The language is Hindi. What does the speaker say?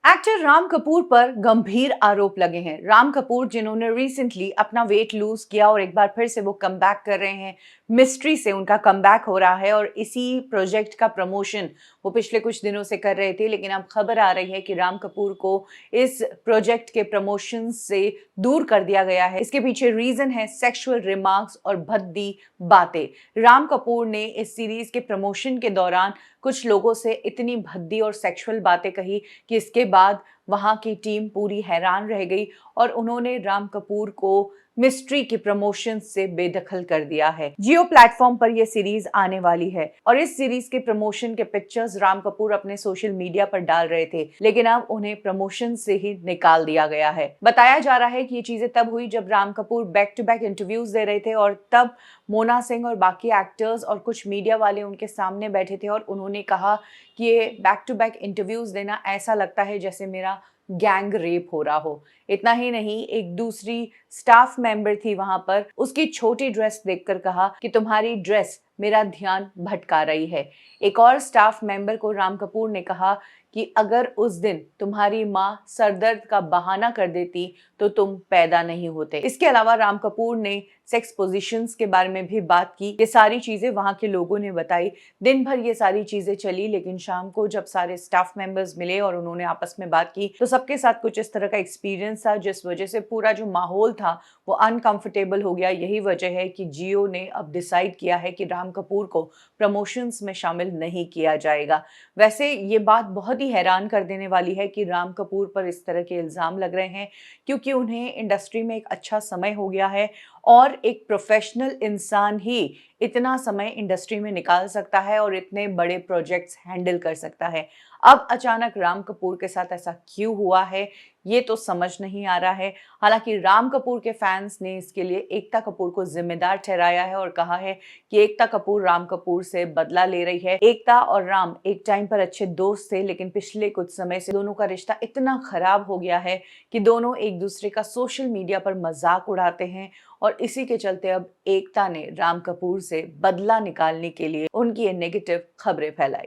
एक्टर राम कपूर पर गंभीर आरोप लगे हैं। राम कपूर जिन्होंने रिसेंटली अपना वेट लूज किया और एक बार फिर से वो कमबैक कर रहे हैं। मिस्ट्री से उनका कमबैक हो रहा है और इसी प्रोजेक्ट का प्रमोशन वो पिछले कुछ दिनों से कर रहे थे, लेकिन अब खबर आ रही है कि राम कपूर को इस प्रोजेक्ट के प्रमोशन से दूर कर दिया गया है। इसके पीछे रीजन है सेक्सुअल रिमार्क्स और भद्दी बातें। राम कपूर ने इस सीरीज के प्रमोशन के दौरान कुछ लोगों से इतनी भद्दी और सेक्सुअल बातें कही कि इसके बाद वहां की टीम पूरी हैरान रह गई और उन्होंने राम कपूर को मिस्ट्री के प्रमोशन से बेदखल कर दिया है। जियो प्लेटफॉर्म पर यह सीरीज आने वाली है और इस सीरीज के प्रमोशन के पिक्चर्स राम कपूर अपने सोशल मीडिया पर डाल रहे थे, लेकिन अब उन्हें प्रमोशन से ही निकाल दिया गया है। बताया जा रहा है कि ये चीजें तब हुई जब Ram Kapoor back to back interviews दे रहे थे और तब मोना सिंह और बाकी एक्टर्स और कुछ मीडिया वाले उनके सामने बैठे थे और उन्होंने कहा कि ये बैक टू बैक इंटरव्यूज देना ऐसा लगता है जैसे मेरा गैंग रेप हो रहा हो। इतना ही नहीं, एक दूसरी स्टाफ मेंबर थी वहां पर, उसकी छोटी ड्रेस देखकर कहा कि तुम्हारी ड्रेस मेरा ध्यान भटका रही है। एक और स्टाफ मेंबर को राम कपूर ने कहा कि अगर उस दिन तुम्हारी माँ सरदर्द का बहाना कर देती तो तुम पैदा नहीं होते। इसके अलावा राम कपूर ने सेक्स पोजीशंस के बारे में भी बात की। ये सारी चीजें वहां के लोगों ने बताई। दिन भर ये सारी चीजें चली, लेकिन शाम को जब सारे स्टाफ मेंबर्स मिले और उन्होंने आपस में बात की तो सबके साथ कुछ इस तरह का एक्सपीरियंस था जिस वजह से पूरा जो माहौल था वो अनकंफर्टेबल हो गया। यही वजह है कि जियो ने अब डिसाइड किया है कि राम कपूर को प्रमोशंस में शामिल नहीं किया जाएगा। वैसे ये बात बहुत ही हैरान कर देने वाली है कि राम कपूर पर इस तरह के इल्जाम लग रहे हैं, क्योंकि उन्हें इंडस्ट्री में एक अच्छा समय हो गया है और एक प्रोफेशनल इंसान ही इतना समय इंडस्ट्री में निकाल सकता है और इतने बड़े प्रोजेक्ट्स हैंडल कर सकता है। अब अचानक राम कपूर के साथ ऐसा क्यों हुआ है, ये तो समझ नहीं आ रहा है। हालांकि राम कपूर के फैंस ने इसके लिए एकता कपूर को जिम्मेदार ठहराया है और कहा है कि एकता कपूर राम कपूर से बदला ले रही है। एकता और राम एक टाइम पर अच्छे दोस्त थे, लेकिन पिछले कुछ समय से दोनों का रिश्ता इतना खराब हो गया है कि दोनों एक दूसरे का सोशल मीडिया पर मजाक उड़ाते हैं और इसी के चलते अब एकता ने राम कपूर से बदला निकालने के लिए उनकी ये नेगेटिव खबरें फैलाई।